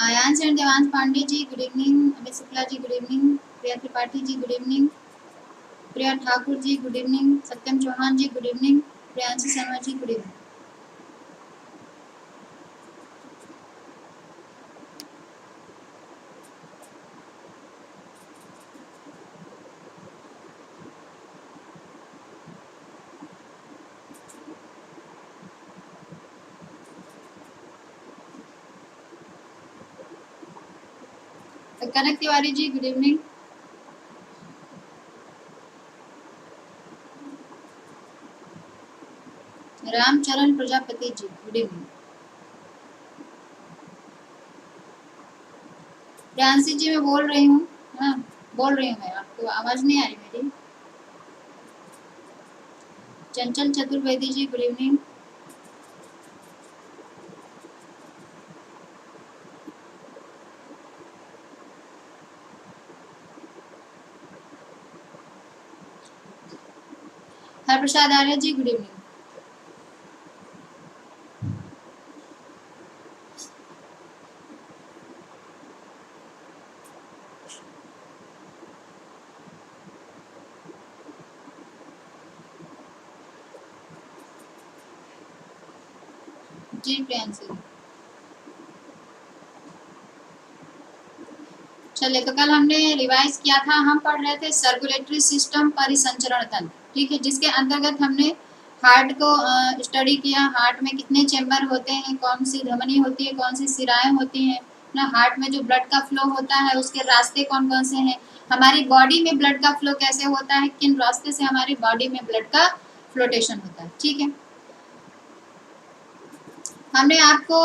Aayansh and Devansh Pandey ji good evening, Amit Shukla ji good evening, Priya Tripathi ji good evening, Priya Thakur ji good evening, Satyam Chauhan ji good evening, Priyanshi Sharma ji good evening. Kanak Tiwari ji good evening, Ramcharan Prajapati ji good evening, Priyanshi ji मैं बोल रही हूँ, हाँ बोल रही हूँ मैं, आपको आवाज नहीं आ रही मेरी? चंचल चतुर्वेदी जी गुड इवनिंग, हरप्रसाद आर्य जी गुड इवनिंग। जी प्रियांशी, चलिए तो कल हमने रिवाइज किया था, हम पढ़ रहे थे सर्कुलेटरी सिस्टम परिसंचरण तंत्र, ठीक है, जिसके अंतर्गत हमने हार्ट को स्टडी किया, हार्ट में कितने चैम्बर होते हैं, कौन सी धमनी होती है, कौन सी सिराएं होती हैं ना, हार्ट में जो ब्लड का फ्लो होता है उसके रास्ते कौन कौन से हैं, हमारी बॉडी में ब्लड का फ्लो कैसे होता है, किन रास्ते से हमारी बॉडी में ब्लड का फ्लोटेशन होता है, ठीक है। हमने आपको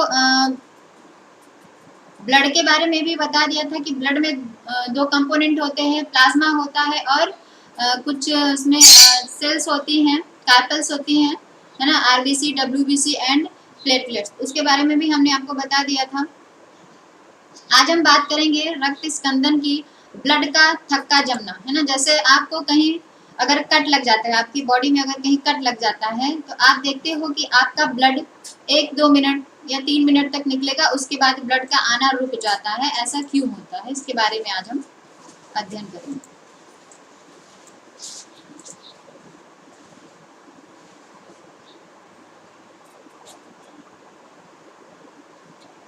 ब्लड के बारे में भी बता दिया था कि ब्लड में दो कंपोनेंट होते हैं, प्लाज्मा होता है और कुछ उसमें सेल्स होती हैं, कार्पल्स होती हैं, है ना, आरबीसी, डब्ल्यूबीसी एंड प्लेटलेट्स, उसके बारे में भी हमने आपको बता दिया था। आज हम बात करेंगे रक्त स्कंदन की, ब्लड का थक्का जमना, है ना, जैसे आपको कहीं अगर कट लग जाता है, आपकी बॉडी में अगर कहीं कट लग जाता है तो आप देखते हो कि आपका ब्लड 1-2 मिनट या 3 मिनट तक निकलेगा, उसके बाद ब्लड का आना रुक जाता है, ऐसा क्यों होता है, इसके बारे में आज हम अध्ययन करेंगे।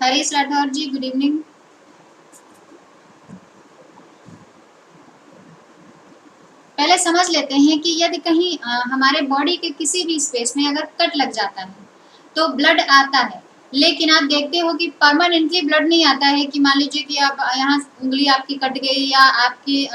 हरीश राठौर जी गुड इवनिंग। पहले समझ लेते हैं कि यदि कहीं हमारे बॉडी के किसी भी स्पेस में अगर कट लग जाता है तो ब्लड आता है, लेकिन आप देखते हो कि परमानेंटली ब्लड नहीं आता है, कि मान लीजिए कि आप यहाँ उंगली आपकी कट गई या आपकी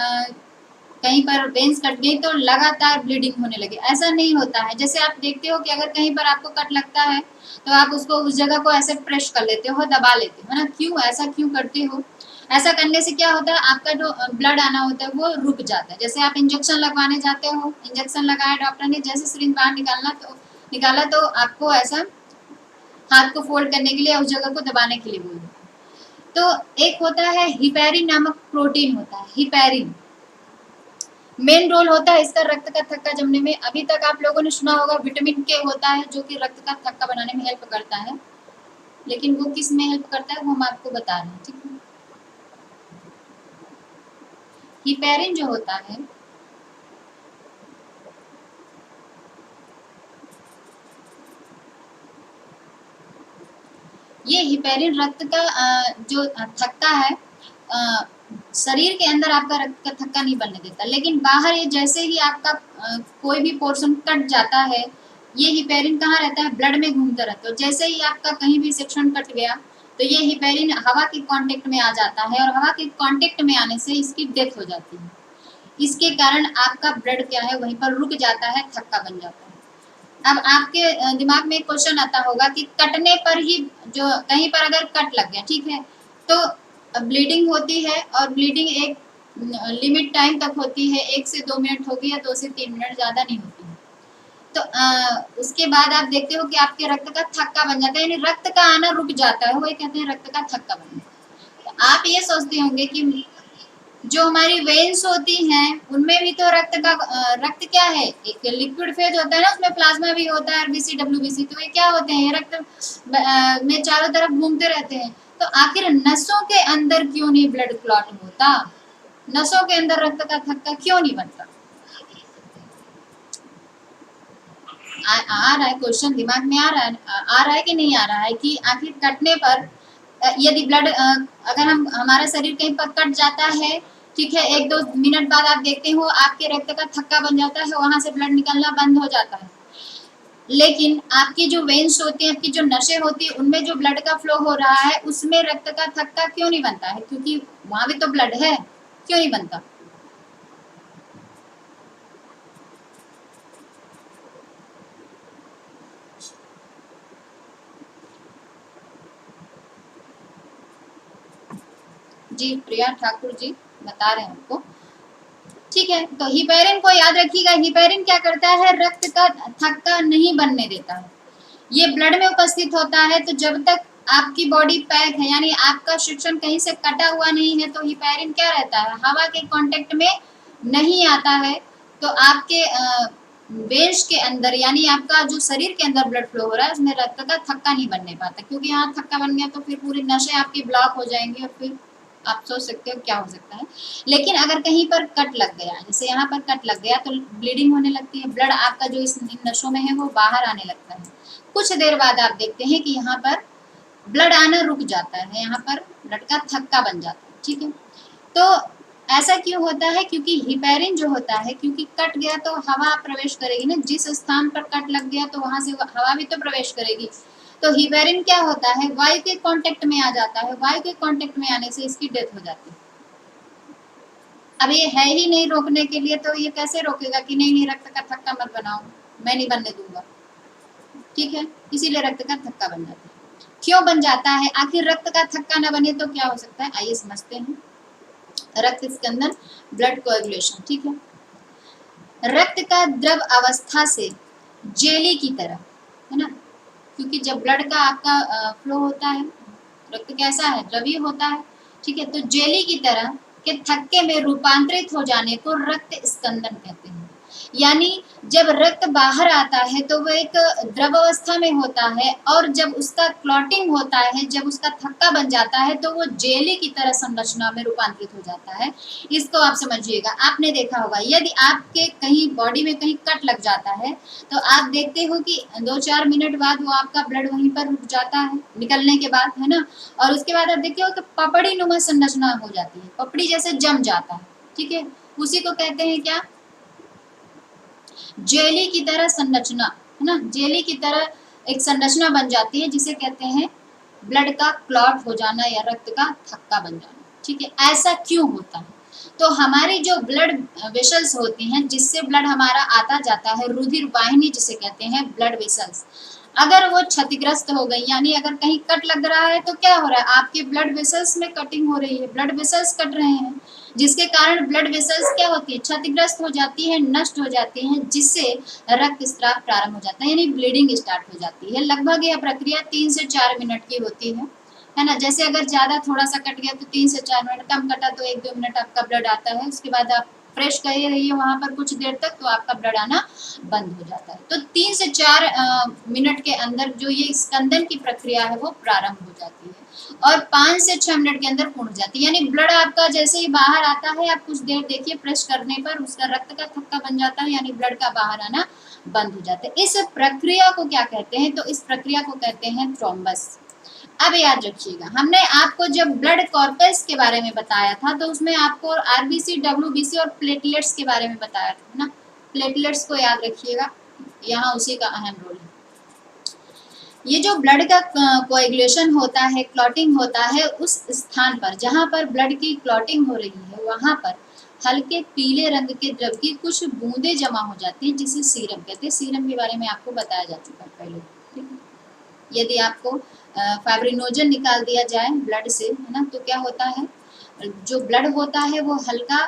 कहीं पर वेंस कट गई तो लगातार ब्लीडिंग होने लगी, ऐसा नहीं होता है। जैसे आप देखते हो कि अगर कहीं पर आपको कट लगता है तो आप उसको उस जगह को ऐसे प्रेस कर लेते हो, दबा लेते हो, है ना, क्यों ऐसा क्यों करते हो? ऐसा करने से क्या होता है, आपका जो ब्लड आना होता है वो रुक जाता है। जैसे आप इंजेक्शन लगवाने जाते हो, इंजेक्शन लगाया डॉक्टर ने, जैसे सिरिंज बाहर निकाला तो आपको ऐसा हाथ को फोल्ड करने के लिए, उस जगह को दबाने के लिए बोल, तो एक होता है हिपैरिन नामक प्रोटीन होता है, हिपैरिन मेन रोल होता है इसका रक्त का थक्का जमने में। अभी तक आप लोगों ने सुना होगा विटामिन के होता है जो कि रक्त का थक्का बनाने में हेल्प करता है, लेकिन वो किस में हेल्प करता है वो हम आपको बता रहे हैं, ठीक है। हिपैरिन जो होता है ये हिपैरिन रक्त का जो थक्का है, शरीर के अंदर आपका रक्त का थक्का नहीं बनने देता, लेकिन बाहर ये जैसे ही आपका कोई भी पोर्शन कट जाता है, ये हिपैरिन कहाँ रहता है, ब्लड में घूमता रहता है। जैसे ही आपका कहीं भी सेक्शन कट गया तो ये हिपैरिन हवा के कांटेक्ट में आ जाता है, और हवा के कांटेक्ट में आने से इसकी डेथ हो जाती है। इसके कारण आपका ब्लड क्या है वहीं पर रुक जाता है, थक्का बन जाता है। अब आपके दिमाग में क्वेश्चन आता होगा कि कटने पर ही, जो कहीं पर अगर कट लग गया, ठीक है, तो ब्लीडिंग होती है, और ब्लीडिंग एक लिमिट टाइम तक होती है, 1 से 2 मिनट होगी या 2 से 3 मिनट, ज़्यादा नहीं होती है। तो उसके बाद आप देखते हो कि आपके रक्त का थक्का बन जाता है, यानी रक्त का आना रुक जाता है, वही कहते हैं रक्त का थक्का बनना। तो आप ये सोचते होंगे कि जो हमारी वेन्स होती हैं उनमें भी तो रक्त क्या है, एक लिक्विड फेज होता है ना, उसमें प्लाज्मा भी होता है, आरबीसी, डब्ल्यूबीसी, तो ये क्या होते हैं, रक्त में चारों तरफ घूमते रहते हैं। तो आखिर नसों के अंदर क्यों नहीं ब्लड क्लॉट होता, नसों के अंदर रक्त का थक्का क्यों नहीं बनता? आ रहा है क्वेश्चन दिमाग में, आ रहा है कि नहीं आ रहा है कि आखिर कटने पर यदि ब्लड अगर हम हमारा शरीर कहीं पर कट जाता है, ठीक है, 1-2 मिनट बाद आप देखते हो आपके रक्त का थक्का बन जाता है, वहां से ब्लड निकलना बंद हो जाता है, लेकिन आपकी जो वेन्स होती हैं, आपकी जो नसें होती है, उनमें जो ब्लड का फ्लो हो रहा है उसमें रक्त का थक्का क्यों नहीं बनता है? क्योंकि वहां भी तो ब्लड है, क्यों नहीं बनता? जी प्रिया ठाकुर जी बता रहे हैं आपको, ठीक है। तो हिपेरिन को याद रखिएगा, हिपेरिन क्या करता है, रक्त का थक्का नहीं बनने देता है। ये ब्लड में उपस्थित होता है, तो जब तक आपकी बॉडी पैक है, यानी आपका सेक्शन कहीं से कटा हुआ नहीं है, तो हिपेरिन क्या रहता है, हवा के कांटेक्ट में नहीं आता है, तो आपके वेन्स के अंदर, यानी आपका जो शरीर के अंदर ब्लड फ्लो हो रहा है उसमें रक्त का थक्का नहीं बनने पाता, क्योंकि यहाँ थक्का बन गया तो फिर पूरी नसें आपकी ब्लॉक हो जाएंगी और फिर आप सोच सकते हो क्या हो सकता है। लेकिन अगर कहीं पर कट लग गया, जैसे यहाँ पर कट लग गया, तो ब्लीडिंग होने लगती है, ब्लड आपका जो इस नसों में है वो बाहर आने लगता है। कुछ देर बाद आप देखते हैं कि यहाँ पर ब्लड आना रुक जाता है, यहाँ पर ब्लड का थक्का बन जाता है, ठीक है। तो ऐसा क्यों होता है, क्योंकि हिपेरिन जो होता है, क्योंकि कट गया तो हवा प्रवेश करेगी ना, जिस स्थान पर कट लग गया तो वहां से हवा भी तो प्रवेश करेगी, तो हिपेरिन क्या होता है, वायु के कांटेक्ट में आ जाता है, वायु के कांटेक्ट में आने से इसकी डेथ हो जाती है। अब ये है ही नहीं रोकने के लिए, तो ये कैसे रोकेगा कि नहीं नहीं रक्त का थक्का मत बनाओ, मैं नहीं बनने दूंगा, ठीक है, इसीलिए रक्त का थक्का बन जाता है। क्यों बन जाता है, आखिर रक्त का थक्का न बने तो क्या हो सकता है, आइए समझते हैं। रक्त स्कंदन, ब्लड कोएगुलेशन, ठीक है। रक्त का द्रव अवस्था से जेली की तरह, है ना, क्योंकि जब ब्लड का आपका फ्लो होता है, रक्त कैसा है, द्रवीय होता है, ठीक है, तो जेली की तरह के थक्के में रूपांतरित हो जाने को रक्त स्कंदन कहते हैं। यानी जब रक्त बाहर आता है तो वो एक द्रव अवस्था में होता है, और जब उसका क्लॉटिंग होता है, जब उसका थक्का बन जाता है, तो वो जेली की तरह संरचना में रूपांतरित हो जाता है। इसको आप समझिएगा, आपने देखा होगा यदि आपके कहीं बॉडी में कहीं कट लग जाता है, तो आप देखते हो कि 2-4 मिनट बाद वो आपका ब्लड वहीं पर रुक जाता है निकलने के बाद, है ना, और उसके बाद आप देखते हो कि पपड़ी नुमा संरचना हो जाती है, पपड़ी जैसे जम जाता है, ठीक है, उसी को कहते हैं क्या, जेली की तरह संरचना, है ना, जेली की तरह एक संरचना बन जाती है, जिसे कहते हैं ब्लड का क्लॉट हो जाना या रक्त का थक्का बन जाना, ठीक है। ऐसा क्यों होता है, तो हमारी जो ब्लड वेसल्स होती हैं, जिससे ब्लड हमारा आता जाता है, रुधिर वाहिनी जिसे कहते हैं ब्लड वेसल्स, अगर वो क्षतिग्रस्त हो गई, यानी अगर कहीं कट लग रहा है, तो क्या हो रहा है, आपके ब्लड वेसल्स में कटिंग हो रही है, ब्लड वेसल्स कट रहे हैं, जिसके कारण ब्लड वेसल्स क्या होती है, क्षतिग्रस्त हो जाती है, नष्ट हो जाती हैं, जिससे रक्तस्राव प्रारंभ हो जाता है, यानी ब्लीडिंग स्टार्ट हो जाती है। लगभग यह प्रक्रिया 3 से 4 मिनट की होती है ना। जैसे अगर ज़्यादा थोड़ा सा कट गया तो 3 से 4 मिनट, कम कटा तो 1-2 मिनट आपका ब्लड आता है, उसके बाद आप फ्रेश करे रहिए वहाँ पर कुछ देर तक, तो आपका ब्लड आना बंद हो जाता है। तो 3 से 4 मिनट के अंदर जो ये स्कंदन की प्रक्रिया है वो प्रारंभ हो जाती है, और 5 से 6 मिनट के अंदर पूर्ण जाती है, यानी ब्लड आपका जैसे ही बाहर आता है, आप कुछ देर देखिए, प्रेस करने पर उसका रक्त का थक्का बन जाता है, यानी ब्लड का बाहर आना बंद हो जाता है। इस प्रक्रिया को क्या कहते हैं, तो इस प्रक्रिया को कहते हैं थ्रोम्बस। अब याद रखिएगा, हमने आपको जब ब्लड कॉर्पस के बारे में बताया था, तो उसमें आपको आरबीसी, डब्ल्यूबीसी और प्लेटलेट्स के बारे में बताया था ना, प्लेटलेट्स को याद रखिएगा, यहाँ उसी का अहम रोल है। ये जो ब्लड का कोएगुलेशन होता है, क्लॉटिंग होता है, उस स्थान पर जहाँ पर ब्लड की क्लॉटिंग हो रही है, वहाँ पर हल्के पीले रंग के द्रव की कुछ बूंदें जमा हो जाती हैं, जिसे सीरम कहते हैं। सीरम के बारे में आपको बताया जा चुका है पहले, ठीक है। यदि आपको फाइब्रिनोजन निकाल दिया जाए ब्लड से, है ना, तो क्या होता है, जो ब्लड होता है वो हल्का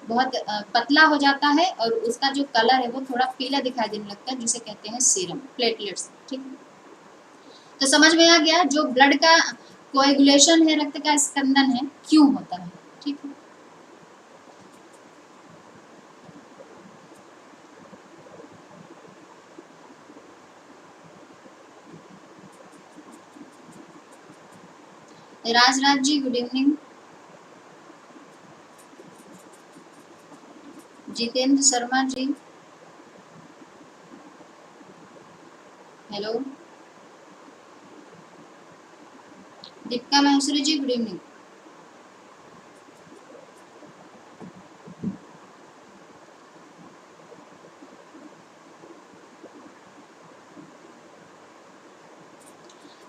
बहुत पतला हो जाता है, और उसका जो कलर है वो थोड़ा पीला दिखाई देने लगता है, जिसे कहते हैं सीरम, प्लेटलेट्स, ठीक है। तो समझ में आ गया, जो ब्लड का कोएगुलेशन है, रक्त का स्कंदन है, क्यों होता है, ठीक है। राजराज जी good evening. Jitendra Sharma ji hello. Deepika Maheshwari जी गुड इवनिंग।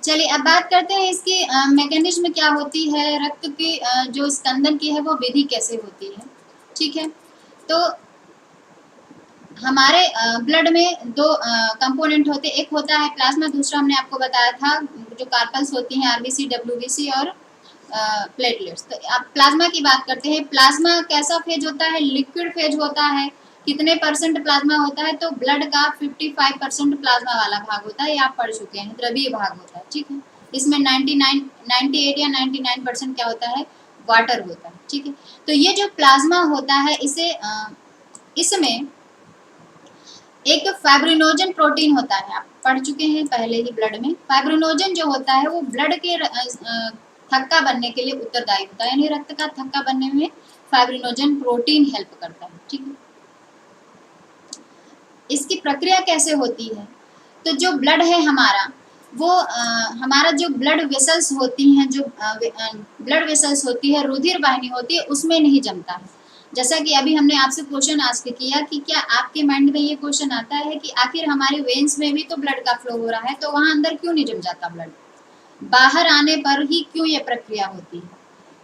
चलिए अब बात करते हैं इसकी मैकेनिज्म क्या होती है, रक्त की जो स्कंदन की है वो विधि कैसे होती है। ठीक है, तो हमारे ब्लड में दो कंपोनेंट होते हैं, एक होता है प्लाज्मा, दूसरा हमने आपको बताया था जो कार्पल्स होती हैं आरबीसी, डब्ल्यूबीसी और प्लेटलेट्स। तो आप प्लाज्मा की बात करते हैं, प्लाज्मा कैसा फेज होता है, लिक्विड फेज होता है। कितने परसेंट प्लाज्मा होता है, तो ब्लड का 55% प्लाज्मा वाला भाग होता है, ये आप पढ़ चुके हैं, द्रवीय भाग होता है। ठीक है, इसमें 98 या 99% क्या होता है, वाटर होता है। ठीक है, तो ये जो प्लाज्मा होता है इसे इसमें एक फाइब्रिनोजन प्रोटीन होता है, आप पढ़ चुके हैं पहले ही ब्लड में। फाइब्रिनोजन जो होता है वो ब्लड के थक्का बनने के लिए उत्तरदायी होता है, यानी रक्त का थक्का बनने में फाइब्रिनोजन प्रोटीन हेल्प करता है। ठीक है, इसकी प्रक्रिया कैसे होती है, तो जो ब्लड है हमारा वो हमारा जो ब्लड वेसल्स होती हैं, जो ब्लड वेसल्स होती है, रुधिर वाहिनी होती है, उसमें नहीं जमता है। जैसा कि अभी हमने आपसे क्वेश्चन आस्क किया कि क्या आपके माइंड में ये क्वेश्चन आता है कि आखिर हमारे वेन्स में भी तो ब्लड का फ्लो हो रहा है, तो वहां अंदर क्यों नहीं जम जाता ब्लड, बाहर आने पर ही क्यों ये प्रक्रिया होती है।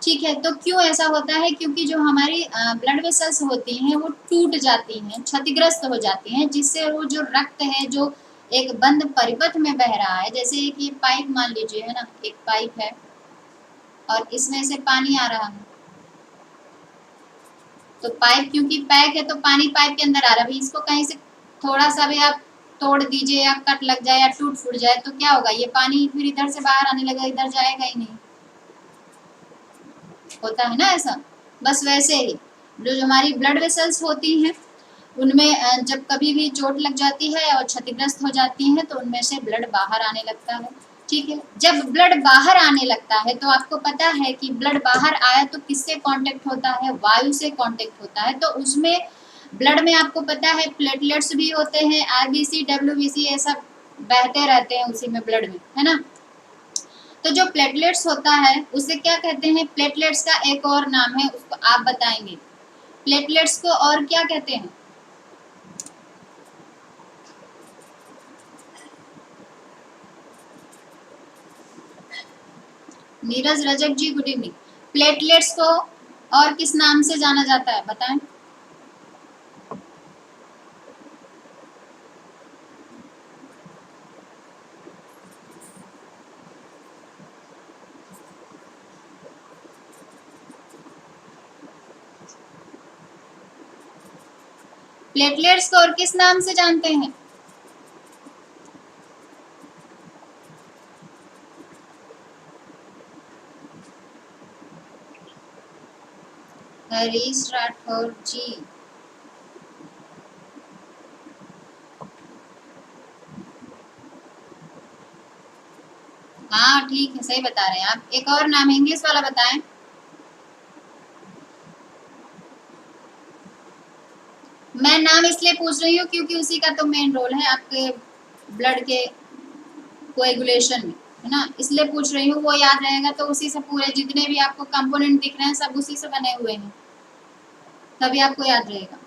ठीक है, तो क्यों ऐसा होता है, क्योंकि जो हमारी ब्लड वेसल्स होती हैं वो टूट जाती हैं, क्षतिग्रस्त हो जाती हैं, जिससे वो जो रक्त है जो एक बंद परिपथ में बह रहा है, जैसे एक ये पाइप मान लीजिए है ना, एक पाइप है और इसमें से पानी आ रहा है, तो पाइप क्योंकि पैक है तो पानी पाइप के अंदर आ रहा है, इसको कहीं से थोड़ा सा भी आप तोड़ दीजिए या कट लग जाए या टूट फूट जाए तो क्या होगा, ये पानी फिर इधर से बाहर आने लगा, इधर जाएगा ही नहीं, होता है ना ऐसा। बस वैसे ही जो हमारी ब्लड वेसल्स होती हैं उनमें जब कभी भी चोट लग जाती है और क्षतिग्रस्त हो जाती हैं तो उनमें से ब्लड बाहर आने लगता है। ठीक है, जब ब्लड बाहर आने लगता है तो आपको पता है कि ब्लड बाहर आया तो किससे कांटेक्ट होता है, वायु से कांटेक्ट होता है, तो उसमें ब्लड में आपको पता है प्लेटलेट्स भी होते हैं, आरबीसी डब्ल्यूबीसी ये सब बहते रहते हैं उसी में ब्लड में, है ना। तो जो प्लेटलेट्स होता है उसे क्या कहते हैं, प्लेटलेट्स का एक और नाम है, उसको आप बताएंगे, प्लेटलेट्स को और क्या कहते हैं। नीरज रजक जी गुड इवनिंग। प्लेटलेट्स को और किस नाम से जाना जाता है बताएं। प्लेटलेट्स को और किस नाम से जानते हैं। हरीश राठौर जी, हाँ ठीक है, सही बता रहे हैं आप, एक और नाम है इंग्लिश वाला बताएं। मैं नाम इसलिए पूछ रही हूँ क्योंकि उसी का तो मेन रोल है आपके ब्लड के कोएगुलेशन में, है ना, इसलिए पूछ रही हूँ, वो याद रहेगा तो उसी से पूरे जितने भी आपको कंपोनेंट दिख रहे हैं सब उसी से बने हुए हैं, तभी आपको याद रहेगा।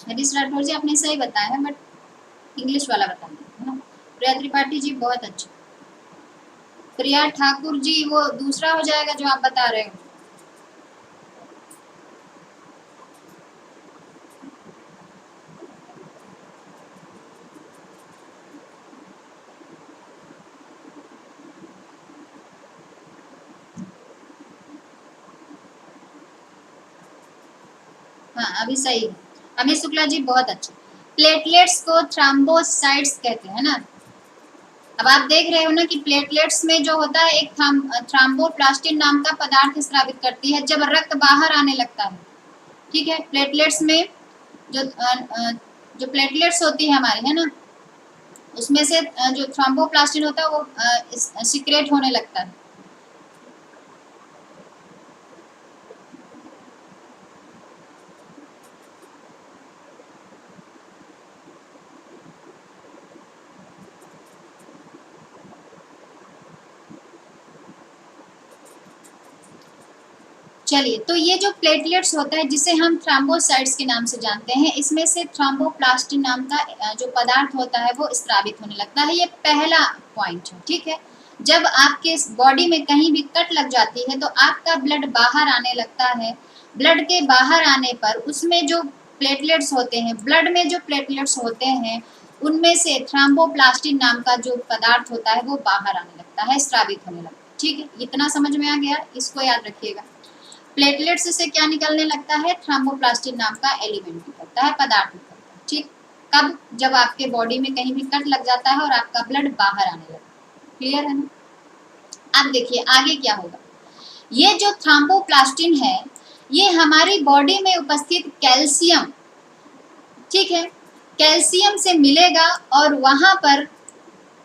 हरीश राठौर जी आपने सही बताया है बट इंग्लिश वाला बताना है ना। प्रिया त्रिपाठी जी बहुत अच्छे। प्रिया ठाकुर जी वो दूसरा हो जाएगा जो आप बता रहे हो। हाँ अभी सही है, अमित शुक्ला जी बहुत अच्छे। प्लेटलेट्स को थ्रोम्बोसाइट्स कहते हैं ना। अब आप देख रहे हो ना कि प्लेटलेट्स में जो होता है एक थ्रोम्बोप्लास्टिन नाम का पदार्थ स्रावित करती है जब रक्त बाहर आने लगता है। ठीक है। प्लेटलेट्स में जो जो प्लेटलेट्स होती है हमारी, है ना, उसमें से जो थ्रोम्बोप्लास्टिन होता है वो सिक्रेट होने लगता है। चलिए, तो ये जो प्लेटलेट्स होता है जिसे हम थ्रोम्बोसाइट्स के नाम से जानते हैं, इसमें से थ्रोम्बोप्लास्टिन नाम का जो पदार्थ होता है वो स्रावित होने लगता है। ये पहला पॉइंट है, ठीक है। जब आपके बॉडी में कहीं भी कट लग जाती है तो आपका ब्लड बाहर आने लगता है। ब्लड के बाहर आने पर उसमें जो प्लेटलेट्स होते हैं, ब्लड में जो प्लेटलेट्स होते हैं, उनमें से थ्रोम्बोप्लास्टिन नाम का जो पदार्थ होता है वो बाहर आने लगता है, स्रावित होने लगता है। ठीक है, इतना समझ में आ गया, इसको याद रखिएगा। प्लेटलेट्स से क्या निकलने लगता है? थ्रोम्बोप्लास्टिन नाम का एलिमेंट निकलता है, पदार्थ निकलता है। ठीक, कब? जब आपके बॉडी में कहीं भी कट लग जाता है और आपका ब्लड बाहर आने लगता है। क्लियर है ना? अब देखिए आगे क्या होगा। ये जो थ्रोम्बोप्लास्टिन है, ये हमारी बॉडी में उपस्थित कैल्शियम, ठीक है, कैल्शियम से मिलेगा और वहां पर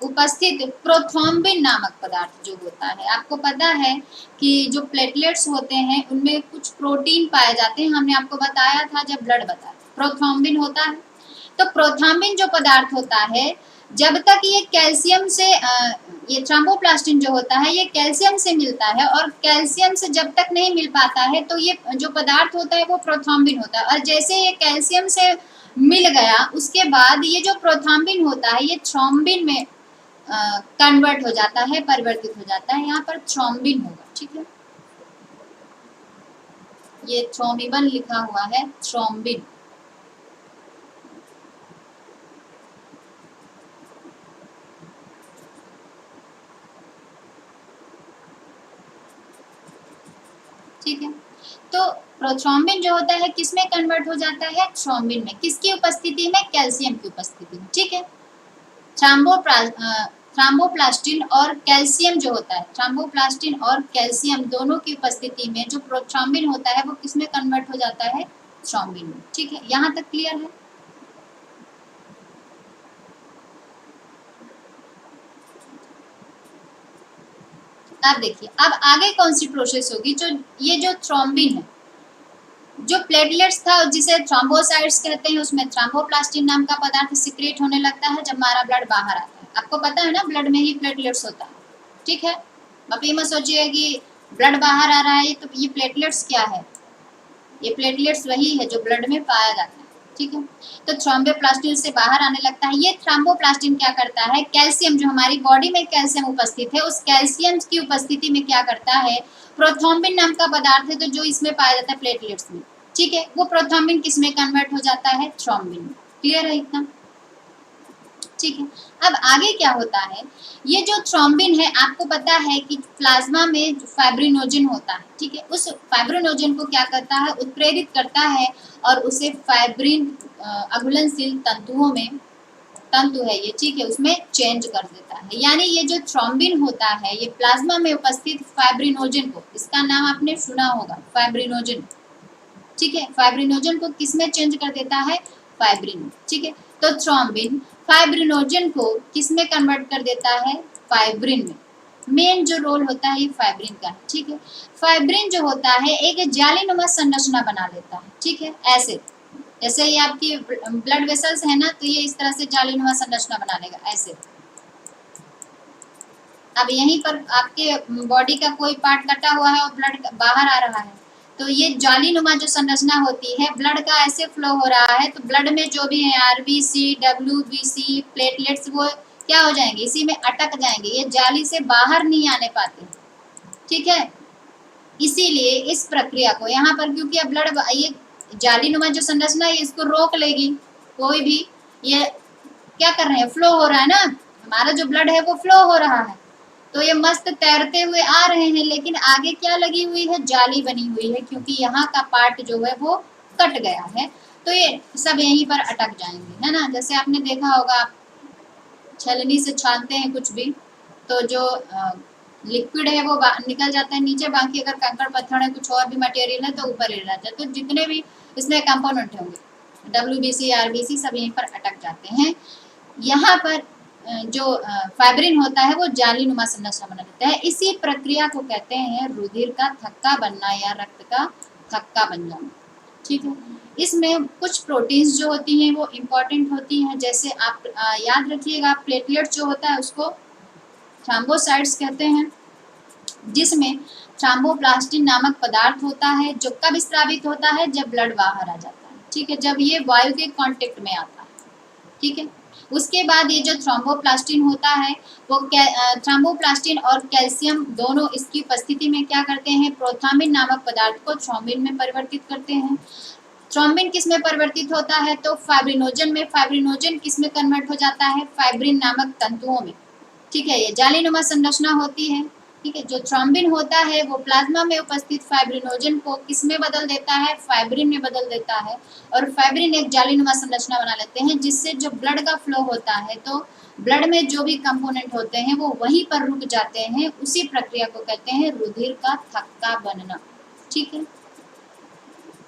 उपस्थित प्रोथ्रोम्बिन नामक पदार्थ जो होता है, आपको पता है कि जो प्लेटलेट्स होते हैं उनमें कुछ प्रोटीन पाए जाते हैं, हमने आपको बताया था जब ब्लड बताया, प्रोथ्रोम्बिन होता है। तो प्रोथ्रोम्बिन जो पदार्थ होता है, जब तक ये कैल्शियम से ये थ्रोम्बोप्लास्टिन जो होता है ये कैल्शियम से मिलता है, और कैल्शियम से जब तक नहीं मिल पाता है तो ये जो पदार्थ होता है वो प्रोथ्रोम्बिन होता है। और जैसे ये कैल्शियम से मिल गया, उसके बाद ये जो प्रोथ्रोम्बिन होता है ये थ्रोम्बिन में कन्वर्ट हो जाता है, परिवर्तित हो जाता है। यहाँ पर थ्रोम्बिन होगा, ठीक है, ये थ्रोम्बिन लिखा हुआ है, थ्रोम्बिन। ठीक है, तो प्रोथ्रोम्बिन जो होता है किसमें कन्वर्ट हो जाता है? थ्रोम्बिन में। किसकी उपस्थिति में? कैल्शियम की उपस्थिति में। ठीक है, थ्रोम्बोप्लास्टिन और कैल्शियम जो होता है, थ्रोम्बोप्लास्टिन और कैल्शियम दोनों की उपस्थिति में जो प्रोथ्रोम्बिन होता है वो किसमें कन्वर्ट हो जाता है? थ्रोम्बिन में। ठीक है, यहाँ तक क्लियर है? अब देखिए, अब आगे कौन सी प्रोसेस होगी? जो ये जो थ्रोम्बिन है, जो प्लेटलेट्स था जिसे थ्रोम्बोसाइट्स कहते हैं, उसमें थ्रोम्बोप्लास्टिन नाम का पदार्थ सिक्रेट होने लगता है जब हमारा ब्लड बाहर आता है। आपको पता है ना, ब्लड में ही प्लेटलेट्स होता है। ठीक है, अब ये मत सोचिए कि ब्लड बाहर आ रहा है तो ये प्लेटलेट्स क्या है, ये प्लेटलेट्स वही है जो ब्लड में पाया जाता है। ठीक है, तो थ्रोम्बोप्लास्टिन से बाहर आने लगता है। ये थ्रोम्बोप्लास्टिन क्या करता है? कैल्शियम, जो हमारी बॉडी में कैल्शियम उपस्थित है, उस कैल्शियम की उपस्थिति में क्या करता है? प्रोथ्रोम्बिन नाम का पदार्थ है तो जो इसमें पाया जाता है प्लेटलेट्स में, ठीक है, वो प्रोथ्रोम्बिन किस में कन्वर्ट हो जाता है? थ्रोम्बिन में। क्लियर है इतना? ठीक है, अब आगे क्या होता है? ये जो थ्रोम्बिन है, आपको पता है कि प्लाज्मा में फाइब्रिनोजन होता है, ठीक है, उस फाइब्रिनोजन को क्या करता है? उत्प्रेरित करता है और उसे फाइब्रिन अघुलनशील तंतुओं में, तंतु है ये, ठीक है, उसमें चेंज कर देता है। यानी ये जो थ्रोम्बिन होता है ये प्लाज्मा में उपस्थित फाइब्रिनोजन को, इसका नाम आपने सुना होगा, फाइब्रिनोजन, ठीक है, फाइब्रिनोजन को किसमें चेंज कर देता है? फाइब्रिन। ठीक है, तो थ्रोम्बिन फाइब्रिनोजन को किसमें कन्वर्ट कर देता है? फाइब्रिन में। मेन जो रोल होता है ये फाइब्रिन का है। ठीक है, फाइब्रिन जो होता है एक जालीनुमा संरचना बना लेता है, ठीक है, ऐसे जैसे ये आपकी ब्लड वेसल्स है ना, तो ये इस तरह से जालीनुमा संरचना बना लेगा ऐसे। अब यहीं पर आपके बॉडी का कोई पार्ट कटा हुआ है और ब्लड बाहर आ रहा है, तो ये जालीनुमा जो संरचना होती है, ब्लड का ऐसे फ्लो हो रहा है तो ब्लड में जो भी है आरबीसी, डब्ल्यूबीसी, प्लेटलेट्स, वो क्या हो जाएंगे? इसी में अटक जाएंगे, ये जाली से बाहर नहीं आने पाते। ठीक है, इसीलिए इस प्रक्रिया को यहाँ पर, क्योंकि अब ब्लड, ये जालीनुमा जो संरचना है इसको रोक लेगी, कोई भी ये क्या कर रहे हैं? फ्लो हो रहा है ना, हमारा जो ब्लड है वो फ्लो हो रहा है, तो ये मस्त तैरते हुए आ रहे हैं, लेकिन आगे क्या लगी हुई है? जाली बनी हुई है, क्योंकि यहाँ का पार्ट जो है वो कट गया है, तो ये सब यहीं पर अटक जाएंगे, है ना। जैसे आपने देखा होगा, आप छलनी से छानते हैं कुछ भी, तो जो लिक्विड है वो निकल जाता है नीचे, बाकी अगर कंकड़ पत्थर है कुछ और भी मटेरियल है तो ऊपर ही रहता है। तो जितने भी इसमें कंपोनेंट होंगे WBC RBC सब यहीं पर अटक जाते हैं। यहाँ पर जो फाइब्रिन होता है वो जालीनुमा संरचना बना देता है। इसी प्रक्रिया को कहते हैं रुधिर का थक्का बनना या रक्त का थक्का बन जाना। ठीक है, इसमें कुछ प्रोटीन्स जो होती हैं वो इम्पॉर्टेंट होती हैं, जैसे आप याद रखिएगा प्लेटलेट जो होता है उसको थ्रोम्बोसाइट्स कहते हैं, जिसमें थ्रोम्बोप्लास्टिन नामक पदार्थ होता है जो कब स्रावित होता है, जब ब्लड बाहर आ जाता है। ठीक है, जब ये वायु के कांटेक्ट में आता है। ठीक है, उसके बाद ये जो थ्रोम्बोप्लास्टिन होता है वो थ्रोम्बोप्लास्टिन और कैल्शियम दोनों इसकी उपस्थिति में क्या करते हैं, प्रोथ्राम्बिन नामक पदार्थ को थ्रोम्बिन में परिवर्तित करते हैं। थ्रोम्बिन किस में परिवर्तित होता है, तो फाइब्रिनोजन में। फाइब्रिनोजन किस में कन्वर्ट हो जाता है, फाइब्रिन नामक तंतुओं में। ठीक है, ये जालीनुमा संरचना होती है। ठीक है, जो थ्रोम्बिन होता है वो प्लाज्मा में उपस्थित फाइब्रिनोजन को किस में बदल देता है, फाइब्रिन में बदल देता है, और फाइब्रिन एक जालीनुमा संरचना बना लेते हैं, जिससे जो ब्लड का फ्लो होता है तो ब्लड में जो भी कंपोनेंट होते हैं वो वहीं पर रुक जाते हैं। उसी प्रक्रिया को कहते हैं रुधिर का थक्का बनना। ठीक है,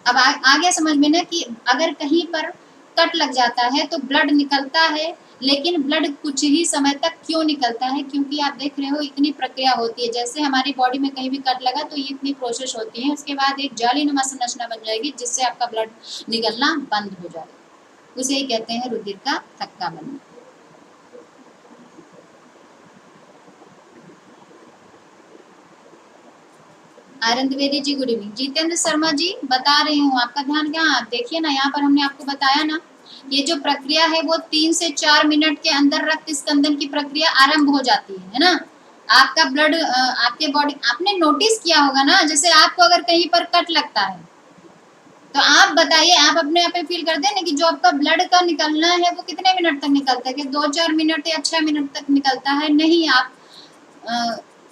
अब आ गया समझ में ना कि अगर कहीं पर कट लग जाता है तो ब्लड निकलता है, लेकिन ब्लड कुछ ही समय तक क्यों निकलता है, क्योंकि आप देख रहे हो इतनी प्रक्रिया होती है। जैसे हमारी बॉडी में कहीं भी कट लगा तो ये इतनी प्रोसेस होती है, उसके बाद एक जालीनुमा संरचना बन जाएगी जिससे आपका ब्लड निकलना बंद हो जाएगा। उसे ही कहते हैं रुधिर का थक्का बनना। Iron Dwivedi ji good evening. Jitendra Sharma ji बता रही हूँ, आपका ध्यान क्या, आप देखिए ना, यहाँ पर हमने आपको बताया ना, ये जो प्रक्रिया है वो 3 से 4 मिनट के अंदर रक्त स्कंदन की प्रक्रिया आरंभ हो जाती है ना। आपका ब्लड आपके बॉडी, आपने नोटिस किया होगा ना, जैसे आपको अगर कहीं पर कट लगता है तो आप बताइए, आप अपने आप फील करते हैं ना कि जो आपका ब्लड का निकलना है वो कितने मिनट तक निकलता है, कि 2-4 मिनट या 6 मिनट तक निकलता है? नहीं, आप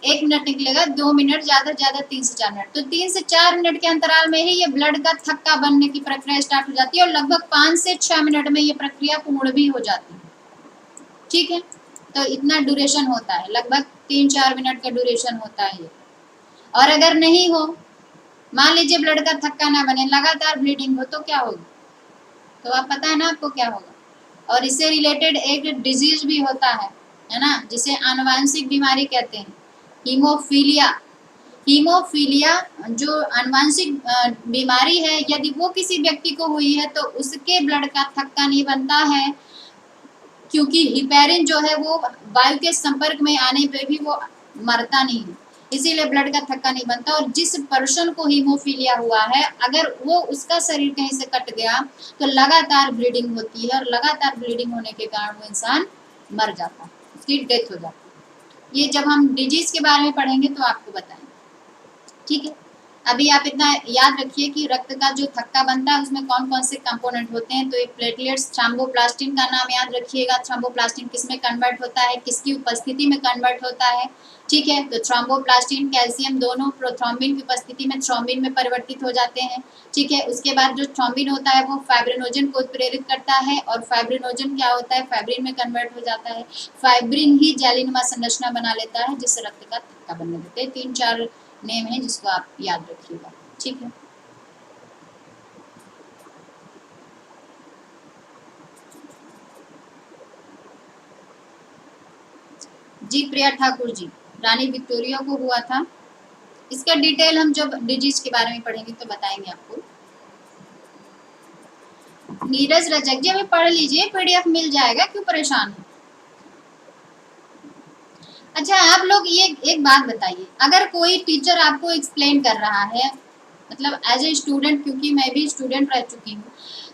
1 मिनट निकलेगा, 2 मिनट, ज्यादा 3 से 4 मिनट। तो 3 से 4 मिनट के अंतराल में ही ये ब्लड का थक्का बनने की प्रक्रिया स्टार्ट हो जाती है, और लगभग 5 से 6 मिनट में ये प्रक्रिया पूर्ण भी हो जाती है। ठीक है, तो इतना ड्यूरेशन होता है, लगभग 3-4 मिनट का ड्यूरेशन होता है ये। और अगर नहीं हो, मान लीजिए ब्लड का थक्का ना बने, लगातार ब्लीडिंग हो, तो क्या होगा, तो आप पता है ना आपको क्या होगा। और इससे रिलेटेड एक डिजीज भी होता है ना, जिसे आनुवांशिक बीमारी कहते हैं, हीमोफीलिया। हीमोफीलिया जो आनुवांशिक बीमारी है, यदि वो किसी व्यक्ति को हुई है तो उसके ब्लड का थक्का नहीं बनता है, क्योंकि हिपेरिन जो है वो वायु के संपर्क में आने पे भी वो मरता नहीं है, इसीलिए ब्लड का थक्का नहीं बनता। और जिस पर्सन को हीमोफीलिया हुआ है, अगर वो उसका शरीर कहीं से कट गया तो लगातार ब्लीडिंग होती है, और लगातार ब्लीडिंग होने के कारण वो इंसान मर जाता है, उसकी डेथ हो जाती है। ये जब हम डिजीज के बारे में पढ़ेंगे तो आपको बताएंगे। ठीक है, अभी आप इतना याद रखिए कि रक्त का जो थक्का बनता है उसमें कौन कौन से कंपोनेंट होते हैं। तो एक प्लेटलेट्स, थ्रोम्बोप्लास्टिन का नाम याद रखिएगा, थ्रोम्बोप्लास्टिन किस में कन्वर्ट होता है, किसकी उपस्थिति में कन्वर्ट होता है। ठीक है, तो थ्रोम्बोप्लास्टिन कैल्शियम दोनों प्रोथ्रोम्बिन की उपस्थिति में थ्रोम्बिन में परिवर्तित हो जाते हैं। ठीक है, उसके बाद जो थ्रोम्बिन होता है वो फाइब्रिनोजन को उत्प्रेरित करता है, और फाइब्रिनोजन क्या होता है, फाइब्रिन में कन्वर्ट हो जाता है। फाइब्रिन ही जालीनुमा संरचना बना लेता है जिससे रक्त का थक्का बनने देते हैं। 3-4 नेम है जिसको आप याद रखिएगा। ठीक है, जी प्रिया ठाकुर जी, रानी विक्टोरिया को हुआ था। इसका डिटेल हम जब डिजीज के बारे में पढ़ेंगे तो बताएंगे आपको। नीरज रजक जी, हमें पढ़ लीजिए, पीडीएफ मिल जाएगा, क्यों परेशान है। अच्छा, आप लोग ये एक बात बताइए, अगर कोई टीचर आपको एक्सप्लेन कर रहा है, मतलब एज ए स्टूडेंट, क्योंकि मैं भी स्टूडेंट रह चुकी हूँ,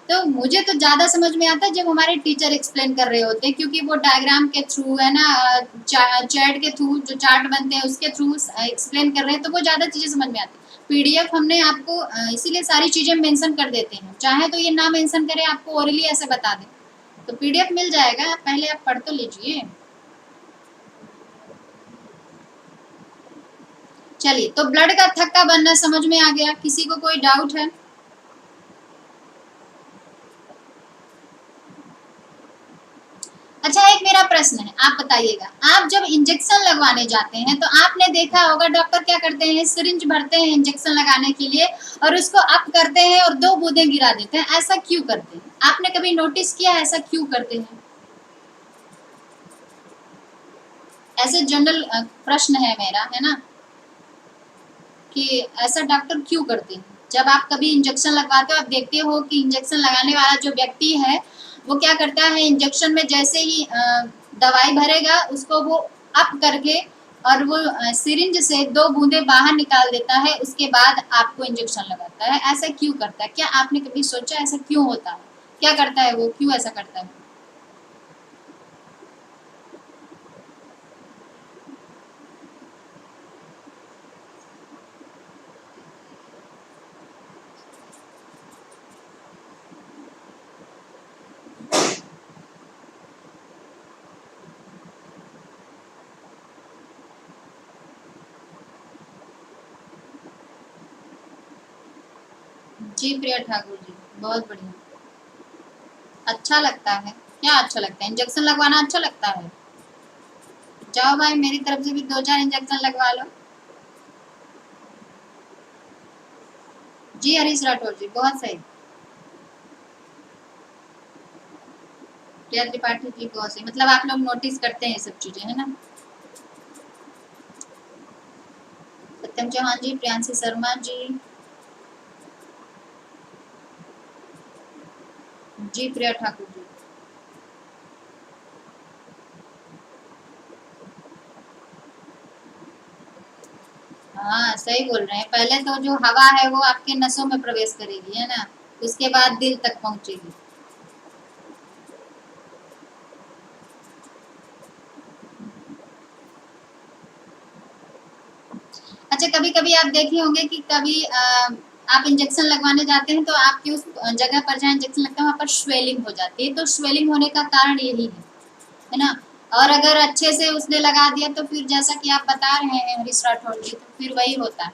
तो मुझे तो ज़्यादा समझ में आता है जब हमारे टीचर एक्सप्लेन कर रहे होते हैं, क्योंकि वो डायग्राम के थ्रू है ना, चैट के थ्रू, जो चार्ट बनते हैं उसके थ्रू एक्सप्लेन कर रहे हैं, तो वो ज़्यादा चीज़ें समझ में आती है। पीडीएफ हमने आपको इसीलिए सारी चीज़ें मेंशन कर देते हैं, चाहे तो ये ना मेंशन करें, आपको ओरली ऐसे बता दें, तो पीडीएफ मिल जाएगा, पहले आप पढ़ तो लीजिए। चलिए, तो ब्लड का थक्का बनना समझ में आ गया, किसी को कोई डाउट है? अच्छा, एक मेरा प्रश्न है, आप बताइएगा, आप जब इंजेक्शन लगवाने जाते हैं तो आपने देखा होगा डॉक्टर क्या करते हैं, सिरिंज भरते हैं इंजेक्शन लगाने के लिए और उसको अप करते हैं और 2 बूंदें गिरा देते हैं। ऐसा क्यों करते हैं? आपने कभी नोटिस किया ऐसा क्यों करते हैं? ऐसे जनरल प्रश्न है मेरा, है ना, कि ऐसा डॉक्टर क्यों करते हैं? जब आप कभी इंजेक्शन लगवाते हो, आप देखते हो कि इंजेक्शन लगाने वाला जो व्यक्ति है वो क्या करता है, इंजेक्शन में जैसे ही दवाई भरेगा उसको वो अप करके और वो सिरिंज से 2 बूंदे बाहर निकाल देता है, उसके बाद आपको इंजेक्शन लगाता है। ऐसा क्यों करता है? क्या आपने कभी सोचा ऐसा क्यों होता है? क्या करता है वो, क्यों ऐसा करता है? जी प्रिया ठाकुर जी, बहुत बढ़िया। अच्छा लगता है? क्या अच्छा लगता है? इंजेक्शन लगवाना अच्छा लगता है? जाओ भाई, मेरी तरफ से भी 2-4 इंजेक्शन लगवा लो। जी हरीश राठौर जी, बहुत सही। प्रिया त्रिपाठी जी, बहुत सही। मतलब आप लोग नोटिस करते हैं ये सब चीजें, है ना। सत्यम चौहान जी, प्रियांशी शर्मा जी, जी प्रिया ठाकुर जी। हाँ सही बोल रहे हैं, पहले तो जो हवा है वो आपके नसों में प्रवेश करेगी, है ना, उसके बाद दिल तक पहुंचेगी। अच्छा, कभी कभी आप देखे होंगे कि कभी आप इंजेक्शन लगवाने जाते हैं तो आपकी उस जगह पर जहाँ इंजेक्शन लगता है वहाँ पर स्वेलिंग हो जाती है, तो स्वेलिंग होने का कारण यही है ना। और अगर अच्छे से उसने लगा दिया तो फिर जैसा कि आप बता रहे हैं हरीश राठौर जी, तो फिर वही होता है।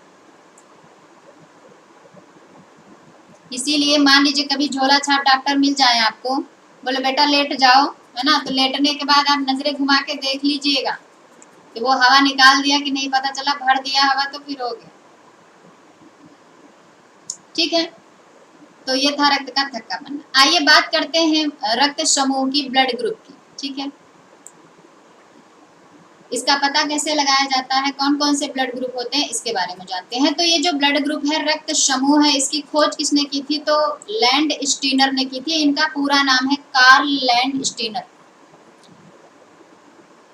इसीलिए मान लीजिए कभी झोला छाप डॉक्टर मिल जाए आपको, बोले बेटा लेट जाओ, है ना, तो लेटने के बाद आप नजरें घुमा के देख लीजिएगा कि वो हवा निकाल दिया कि नहीं, पता चला भर दिया हवा तो फिर हो गया। ठीक है, तो ये था रक्त का थक्का बनना। आइए बात करते हैं रक्त समूह की, ब्लड ग्रुप की। ठीक है, इसका पता कैसे लगाया जाता है, कौन कौन से ब्लड ग्रुप होते हैं, इसके बारे में जानते हैं। तो ये जो ब्लड ग्रुप है रक्त समूह है, इसकी खोज किसने की थी? तो लैंड स्टीनर ने की थी। इनका पूरा नाम है कार्ल लैंड स्टीनर।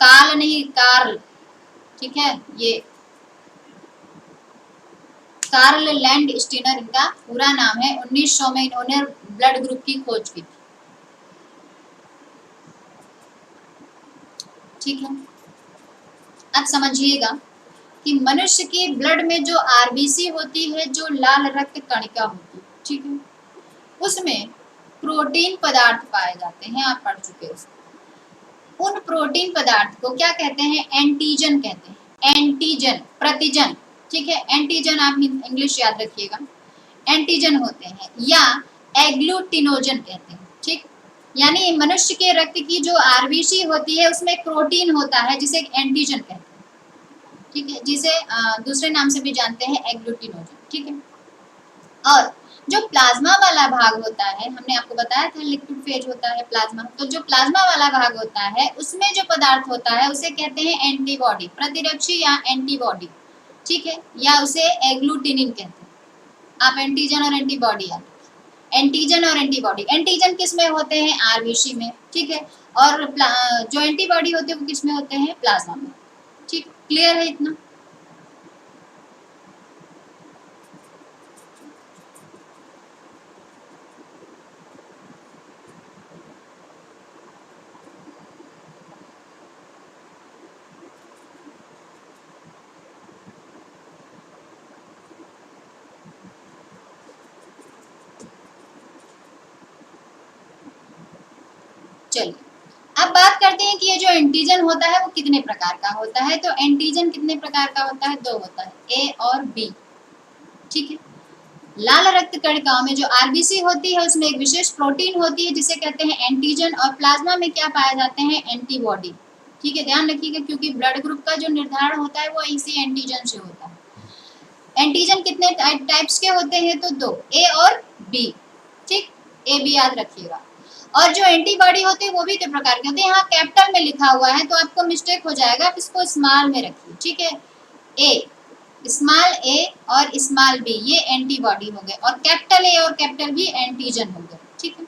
कार्ल नहीं, कार्ल। ठीक है, ये कार्ल लैंड स्टीनर इनका पूरा नाम है। 1900 में इन्होंने ब्लड ग्रुप की खोज की थी। ठीक है, अब समझिएगा कि मनुष्य के ब्लड में जो आरबीसी होती है, जो लाल रक्त कणिका होती है, ठीक है, उसमें प्रोटीन पदार्थ पाए जाते हैं, आप पढ़ चुके हो। उन प्रोटीन पदार्थ को क्या कहते हैं? एंटीजन कहते हैं। एंटीजन, प्रतिजन। ठीक है, एंटीजन आप इंग्लिश याद रखिएगा, एंटीजन होते हैं, या एग्लूटिनोजन कहते हैं। ठीक, यानी मनुष्य के रक्त की जो आरबीसी होती है उसमें एक प्रोटीन होता है जिसे एंटीजन कहते हैं। ठीक है, जिसे दूसरे नाम से भी जानते हैं एग्लूटिनोजन। ठीक है, और जो प्लाज्मा वाला भाग होता है, हमने आपको बताया था लिक्विड फेज होता है प्लाज्मा, तो जो प्लाज्मा वाला भाग होता है उसमें जो पदार्थ होता है उसे कहते हैं एंटीबॉडी, प्रतिरक्षी या एंटीबॉडी। ठीक है, या उसे एग्लूटिनिन कहते हैं। आप एंटीजन और एंटीबॉडी याद, एंटीजन और एंटीबॉडी, एंटीजन किस में होते हैं? आरबीसी में। ठीक है, और जो एंटीबॉडी होते हैं वो किस में होते हैं? प्लाज्मा में। ठीक, क्लियर है इतना? चलिए, अब बात करते हैं कि ये जो एंटीजन होता है वो कितने प्रकार का होता है। तो एंटीजन कितने प्रकार का होता है? 2 होता है, ए और बी। ठीक है, लाल रक्त कणिकाओं में जो आरबीसी होती है उसमें एक विशेष प्रोटीन होती है जिसे कहते हैं एंटीजन, और प्लाज्मा में क्या पाए जाते हैं? एंटीबॉडी। ठीक है, ध्यान रखिएगा क्योंकि ब्लड ग्रुप का जो निर्धारण होता है वो इसी एंटीजन से होता है। एंटीजन कितने टाइप्स के होते हैं? तो दो, ए और बी। ठीक, ए बी याद रखिएगा। और जो एंटीबॉडी होते हैं वो भी दो प्रकार के होते हैं। यहाँ कैपिटल में लिखा हुआ है तो आपको मिस्टेक हो जाएगा, आप इसको स्मॉल में रखिए। ठीक है, ए, स्मॉल ए और स्मॉल बी ये एंटीबॉडी हो गए, और कैपिटल ए और कैपिटल बी एंटीजन हो गए। ठीक है,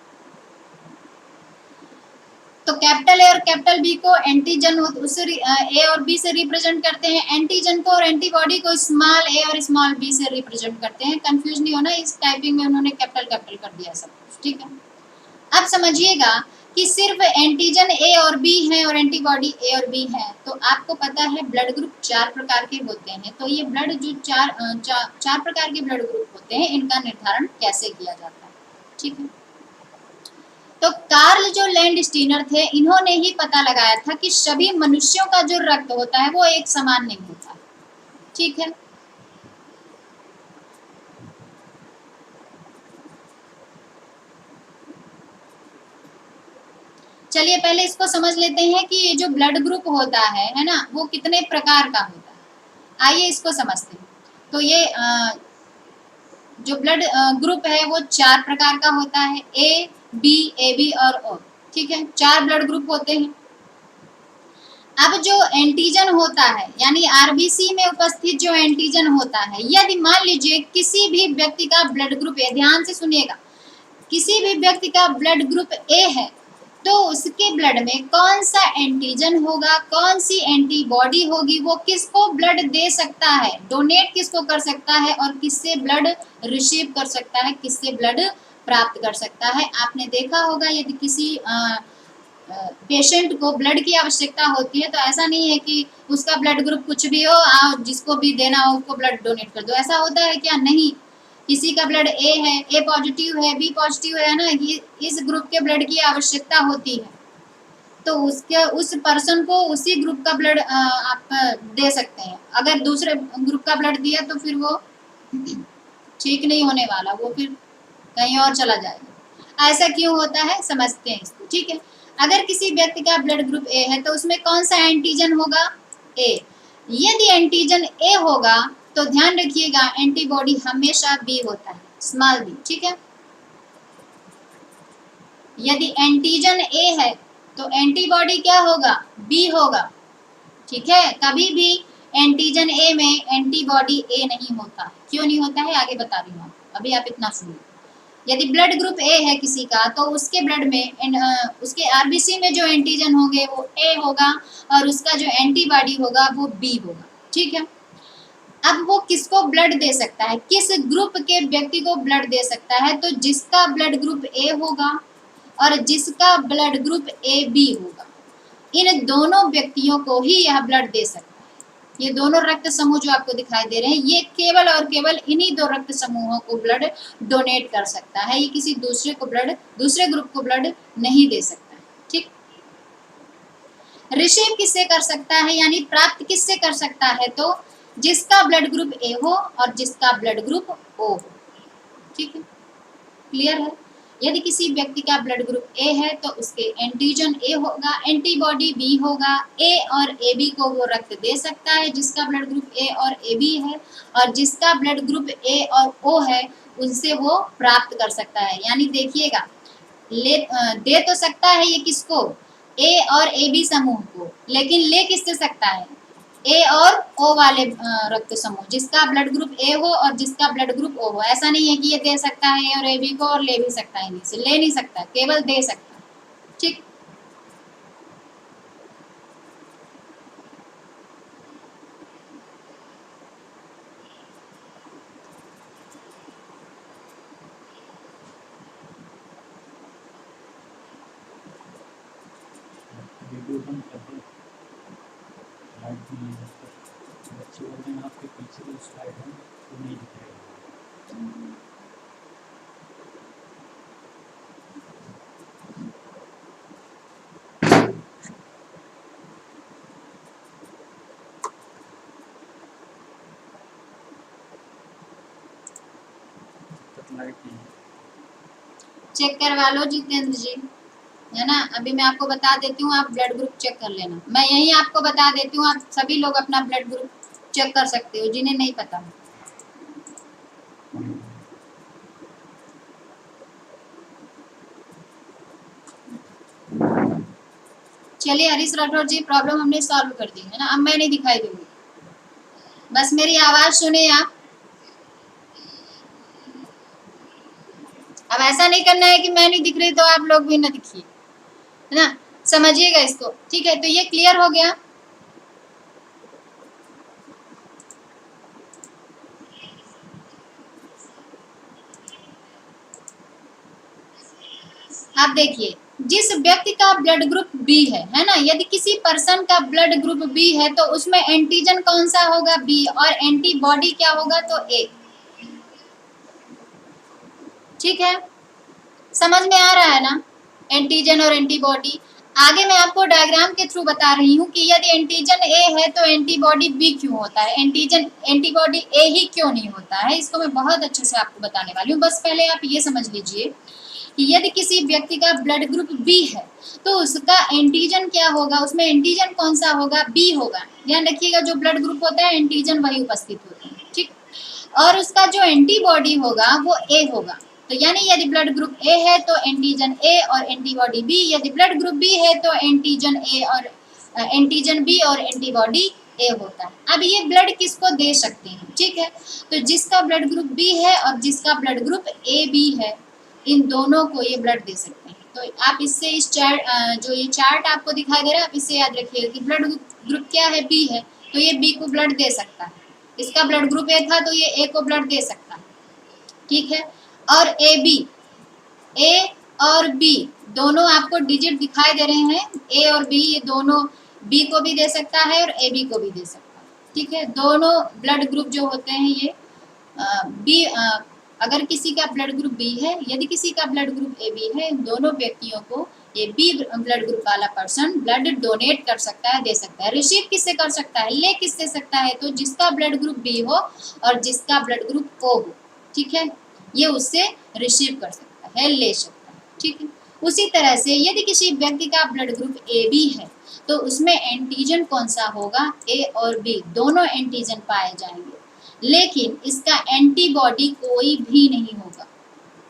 तो कैपिटल ए और कैपिटल बी को एंटीजन उससे ए और बी से रिप्रेजेंट करते हैं, एंटीजन को और एंटीबॉडी को स्मॉल ए और स्मॉल बी से रिप्रेजेंट करते हैं। कंफ्यूज नहीं होना, इस टाइपिंग में उन्होंने कैपिटल कैपिटल कर दिया सब कुछ। ठीक है, अब समझिएगा कि सिर्फ एंटीजन ए और बी है और एंटीबॉडी ए और बी है। तो आपको पता है ब्लड ग्रुप 4 प्रकार के होते हैं। तो ये ब्लड जो चार प्रकार के ब्लड ग्रुप होते हैं इनका निर्धारण कैसे किया जाता है? ठीक है, तो कार्ल जो लैंड स्टीनर थे इन्होंने ही पता लगाया था कि सभी मनुष्यों का जो रक्त होता है वो एक समान नहीं होता। ठीक है, चलिए पहले इसको समझ लेते हैं कि ये जो ब्लड ग्रुप होता है ना, वो कितने प्रकार का होता है। आइए इसको समझते हैं। तो ये जो ब्लड ग्रुप है वो 4 प्रकार का होता है, ए बी, ए बी और ओ। ठीक है, 4 ब्लड ग्रुप होते हैं। अब जो एंटीजन होता है यानी आरबीसी में उपस्थित जो एंटीजन होता है, यदि मान लीजिए किसी भी व्यक्ति का ब्लड ग्रुप ए, ध्यान से सुनिएगा, किसी भी व्यक्ति का ब्लड ग्रुप ए है तो उसके ब्लड में कौन सा एंटीजन होगा, कौन सी एंटीबॉडी होगी, वो किसको ब्लड दे सकता है, डोनेट किसको कर सकता है, और किससे ब्लड रिसीव कर सकता है, किससे ब्लड प्राप्त कर सकता है। आपने देखा होगा यदि किसी पेशेंट को ब्लड की आवश्यकता होती है तो ऐसा नहीं है कि उसका ब्लड ग्रुप कुछ भी हो, आप जिसको भी देना हो उसको ब्लड डोनेट कर दो, ऐसा होता है क्या? नहीं, किसी का ब्लड ए है, ए पॉजिटिव है, बी पॉजिटिव है ना, ये इस ग्रुप के ब्लड की आवश्यकता होती है तो उसके उस पर्सन को उसी ग्रुप का ब्लड आप दे सकते हैं। अगर दूसरे ग्रुप का ब्लड दिया तो फिर वो ठीक नहीं होने वाला, वो फिर कहीं और चला जाएगा। ऐसा क्यों होता है समझते हैं इसको। ठीक है, अगर किसी व्यक्ति का ब्लड ग्रुप ए है तो उसमें कौन सा एंटीजन होगा? ए। यदि एंटीजन ए होगा तो ध्यान रखिएगा एंटीबॉडी हमेशा बी होता है, स्मॉल बी। ठीक है, यदि एंटीजन ए है तो एंटीबॉडी क्या होगा? बी होगा। ठीक है, कभी भी एंटीजन ए में एंटीबॉडी ए नहीं होता। क्यों नहीं होता है आगे बता रही हूँ, अभी आप इतना सुनिए। यदि ब्लड ग्रुप ए है किसी का तो उसके ब्लड में उसके आरबीसी में जो एंटीजन होंगे वो ए होगा और उसका जो एंटीबॉडी होगा वो बी होगा। ठीक है, अब वो किसको ब्लड दे सकता है, किस ग्रुप के व्यक्ति को ब्लड दे सकता है? तो जिसका ब्लड ग्रुप ए होगा और जिसका ब्लड ग्रुप ए बी होगा, इन दोनों व्यक्तियों को ही यह ब्लड दे सकता है। ये दोनों रक्त समूह जो आपको दिखाई दे रहे हैं ये केवल और केवल इन्हीं दो रक्त समूहों को ब्लड डोनेट कर सकता है, ये किसी दूसरे को ब्लड, दूसरे ग्रुप को ब्लड नहीं दे सकता है। ठीक, रिसीव किससे कर सकता है यानी प्राप्त किससे कर सकता है? तो जिसका ब्लड ग्रुप ए हो और जिसका ब्लड ग्रुप ओ हो। ठीक है, क्लियर है? यदि किसी व्यक्ति का ब्लड ग्रुप ए है तो उसके एंटीजन ए होगा, एंटीबॉडी बी होगा, ए और ए बी को वो रक्त दे सकता है जिसका ब्लड ग्रुप ए और ए बी है, और जिसका ब्लड ग्रुप ए और ओ है उनसे वो प्राप्त कर सकता है। यानी देखिएगा दे तो सकता है ये किसको? ए और ए बी समूह को, लेकिन ले किससे सकता है? ए और ओ वाले रक्त समूह, जिसका ब्लड ग्रुप ए हो और जिसका ब्लड ग्रुप ओ हो। ऐसा नहीं है कि ये दे सकता है ए और ए बी को और ले भी सकता है, नहीं ले नहीं सकता, केवल दे सकता है। ठीक, बच्चे बोल रहे हैं आपके पीछे जो स्लाइड है वो नहीं दिखाएगा। राइट नहीं है। चेक करवा लो जितेंद्र जी, है ना। अभी मैं आपको बता देती हूँ, आप ब्लड ग्रुप चेक कर लेना। मैं यही आपको बता देती हूँ, आप सभी लोग अपना ब्लड ग्रुप चेक कर सकते हो जिन्हें नहीं पता। चलिए हरीश राठौर जी, प्रॉब्लम हमने सॉल्व कर दी है ना। अब मैं नहीं दिखाई दूंगी, बस मेरी आवाज सुने आप। अब ऐसा नहीं करना है कि मैं नहीं दिख रही तो आप लोग भी ना दिखिए, है ना। समझिएगा इसको, ठीक है। तो ये क्लियर हो गया। आप देखिए, जिस व्यक्ति का ब्लड ग्रुप बी है ना, यदि किसी पर्सन का ब्लड ग्रुप बी है तो उसमें एंटीजन कौन सा होगा, बी, और एंटीबॉडी क्या होगा, तो ए। ठीक है, समझ में आ रहा है ना, एंटीजन और एंटीबॉडी। आगे मैं आपको डायग्राम के थ्रू बता रही हूँ कि यदि एंटीजन ए है तो एंटीबॉडी बी क्यों होता है, एंटीबॉडी ए ही क्यों नहीं होता है, इसको मैं बहुत अच्छे से आपको बताने वाली हूँ। बस पहले आप ये समझ लीजिए कि यदि किसी व्यक्ति का ब्लड ग्रुप बी है तो उसका एंटीजन क्या होगा, उसमें एंटीजन कौन सा होगा, बी होगा। ध्यान रखिएगा, जो ब्लड ग्रुप होता है एंटीजन वही उपस्थित होते हैं, ठीक। और उसका जो एंटीबॉडी होगा वो ए होगा। तो यानी यदि ब्लड ग्रुप ए है तो एंटीजन ए और एंटीबॉडी बी, यदि ब्लड ग्रुप बी है तो एंटीजन ए और एंटीजन बी और एंटीबॉडी ए होता है। अब ये ब्लड किसको दे सकते हैं, ठीक है। तो जिसका ब्लड ग्रुप बी है और जिसका ब्लड ग्रुप ए बी है, इन दोनों को ये ब्लड दे सकते हैं। तो आप इससे इस चार्ट, जो ये चार्ट आपको दिखाई दे रहा है, आप इससे याद रखिएगा कि ब्लड ग्रुप क्या है, बी है, तो ये बी को ब्लड दे सकता है। इसका ब्लड ग्रुप ए था तो ये ए को ब्लड दे सकता है, ठीक है। और ए बी, ए और बी दोनों आपको डिजिट दिखाई दे रहे हैं, ए और बी, ये दोनों बी को भी दे सकता है और ए बी को भी दे सकता है, ठीक है। दोनों ब्लड ग्रुप जो होते हैं ये बी, अगर किसी का ब्लड ग्रुप बी है, यदि किसी का ब्लड ग्रुप ए बी है, दोनों व्यक्तियों को ये बी ब्लड ग्रुप वाला पर्सन ब्लड डोनेट कर सकता है, दे सकता है। रिसीव किससे कर सकता है, ले किससे सकता है, तो जिसका ब्लड ग्रुप बी हो और जिसका ब्लड ग्रुप ओ हो, ठीक है, ये उससे रिसीव कर सकता है, ले सकता है, ठीक है। उसी तरह से यदि किसी व्यक्ति का ब्लड ग्रुप ए बी है तो उसमें एंटीजन कौन सा होगा, ए और बी दोनों एंटीजन पाए जाएंगे, लेकिन इसका एंटीबॉडी कोई भी नहीं होगा,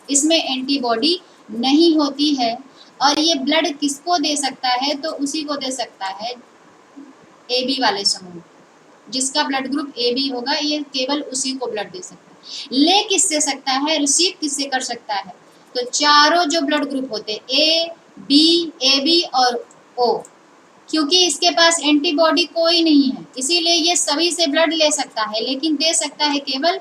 इसमें एंटीबॉडी नहीं होती है। और ये ब्लड किसको दे सकता है, तो उसी को दे सकता है ए बी वाले समूह, जिसका ब्लड ग्रुप ए बी होगा, ये केवल उसी को ब्लड दे सकता है। ले किससे सकता है, रिसीव किससे कर सकता है, तो चारों जो ब्लड ग्रुप होते हैं ए बी और ओ, क्योंकि इसके पास एंटीबॉडी कोई नहीं है इसीलिए ये सभी से ब्लड ले सकता है, लेकिन दे सकता है केवल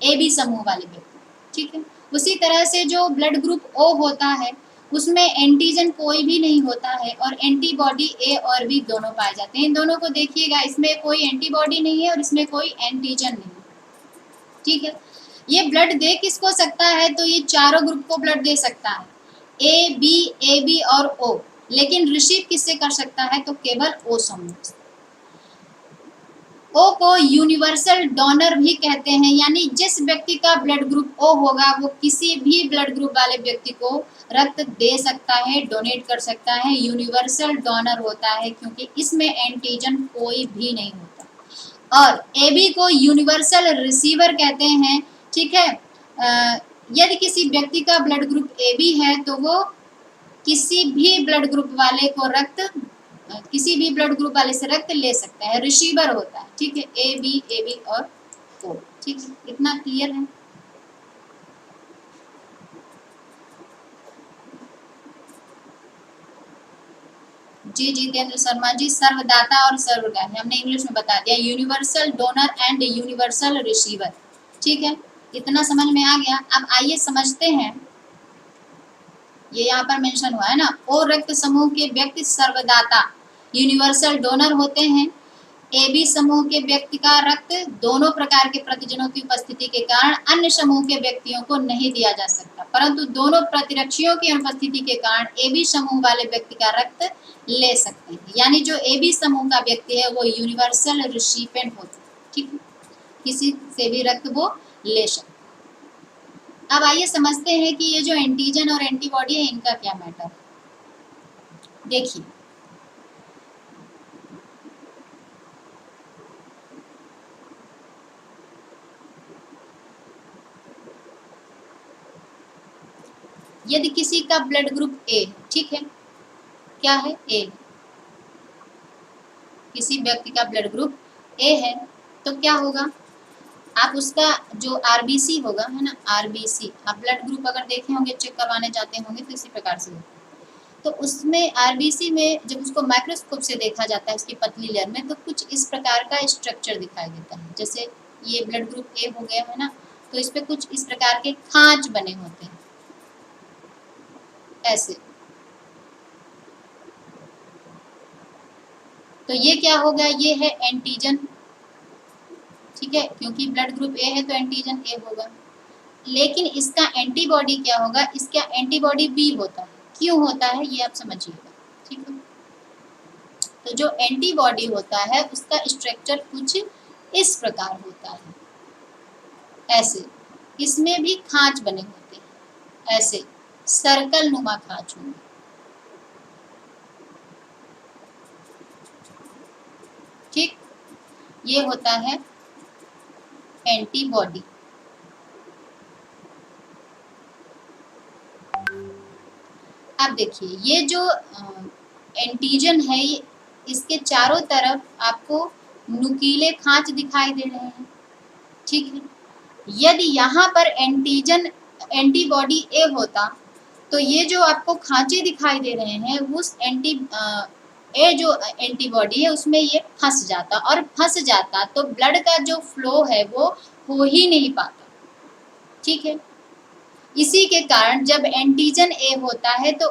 ए बी समूह वाले व्यक्ति, ठीक है। उसी तरह से जो ब्लड ग्रुप ओ होता है उसमें एंटीजन कोई भी नहीं होता है और एंटीबॉडी ए और बी दोनों पाए जाते हैं। इन दोनों को देखिएगा, इसमें कोई एंटीबॉडी नहीं है और इसमें कोई एंटीजन नहीं है, ठीक है। ये ब्लड दे किसको सकता है, तो ये चारों ग्रुप को ब्लड दे सकता है, ए बी और ओ, लेकिन रिसीव किससे कर सकता है, तो केवल ओ समूह। ओ को यूनिवर्सल डोनर भी कहते हैं, यानी जिस व्यक्ति का ब्लड ग्रुप ओ होगा वो किसी भी ब्लड ग्रुप वाले व्यक्ति को रक्त दे सकता है, डोनेट कर सकता है, यूनिवर्सल डोनर होता है क्योंकि इसमें एंटीजन कोई भी नहीं होता। और ए बी को यूनिवर्सल रिसीवर कहते हैं, ठीक है। यदि किसी व्यक्ति का ब्लड ग्रुप ए बी है तो वो किसी भी ब्लड ग्रुप वाले को रक्त, किसी भी ब्लड ग्रुप वाले से रक्त ले सकता है, रिसीवर होता है, ठीक है। ए बी और ओ, ठीक है, इतना क्लियर है। जी जितेंद्र शर्मा जी, सर्वदाता और सर्वग्राही हमने इंग्लिश में बता दिया, universal donor and universal receiver, ठीक है। इतना समझ में आ गया। अब आइए समझते हैं, ये यहाँ पर मेंशन हुआ है ना, ओ रक्त समूह के व्यक्ति सर्वदाता यूनिवर्सल डोनर होते हैं। ए बी समूह के व्यक्ति का रक्त दोनों प्रकार के प्रतिजनों की उपस्थिति के कारण अन्य समूह के व्यक्तियों को नहीं दिया जा सकता, परंतु दोनों प्रतिरक्षियों की अनुपस्थिति के कारण ए बी समूह वाले व्यक्ति का रक्त ले सकते हैं। यानी जो ए बी समूह का व्यक्ति है वो यूनिवर्सल रिसिपिएंट होता है, ठीक है, किसी से भी रक्त वो ले सकते हैं, अब आइए समझते हैं कि ये जो एंटीजन और एंटीबॉडी है इनका क्या मैटर है। देखिए यदि किसी का ब्लड ग्रुप ए, ठीक है, क्या है ए, किसी व्यक्ति का ब्लड ग्रुप ए है तो क्या होगा, आप उसका जो आरबीसी होगा, है ना, आरबीसी, आप ब्लड ग्रुप अगर देखे होंगे, चेक करवाने जाते होंगे तो इसी प्रकार से होता है। तो उसमें आरबीसी में जब उसको माइक्रोस्कोप से देखा जाता है उसकी पतली लेयर में, तो कुछ इस प्रकार का स्ट्रक्चर दिखाई देता है। जैसे ये ब्लड ग्रुप ए हो गया है ना, तो इस पे कुछ इस प्रकार के खांच बने होते हैं ऐसे। तो ये क्या होगा, ये है एंटीजन, ठीक है, क्योंकि ब्लड ग्रुप ए है तो एंटीजन ए होगा। लेकिन इसका एंटीबॉडी क्या होगा, इसका एंटीबॉडी बी होता है। क्यों होता है ये आप समझिएगा, ठीक है। तो जो एंटीबॉडी होता है उसका स्ट्रक्चर कुछ इस प्रकार होता है, ऐसे। इसमें भी खांच बने होते हैं, ऐसे सर्कल नुमा खांच होंगे, ठीक। ये होता है एंटीबॉडी। अब देखिए ये जो एंटीजन है, ये इसके चारों तरफ आपको नुकीले खांच दिखाई दे रहे हैं, ठीक है। यदि यहाँ पर एंटीजन एंटीबॉडी ए होता तो ये जो आपको खांचे दिखाई दे रहे हैं उस ए जो एंटीबॉडी है उसमें ये फंस जाता, और फंस जाता तो ब्लड का जो फ्लो है वो हो ही नहीं पाता, ठीक है। इसी के कारण जब एंटीजन ए होता है तो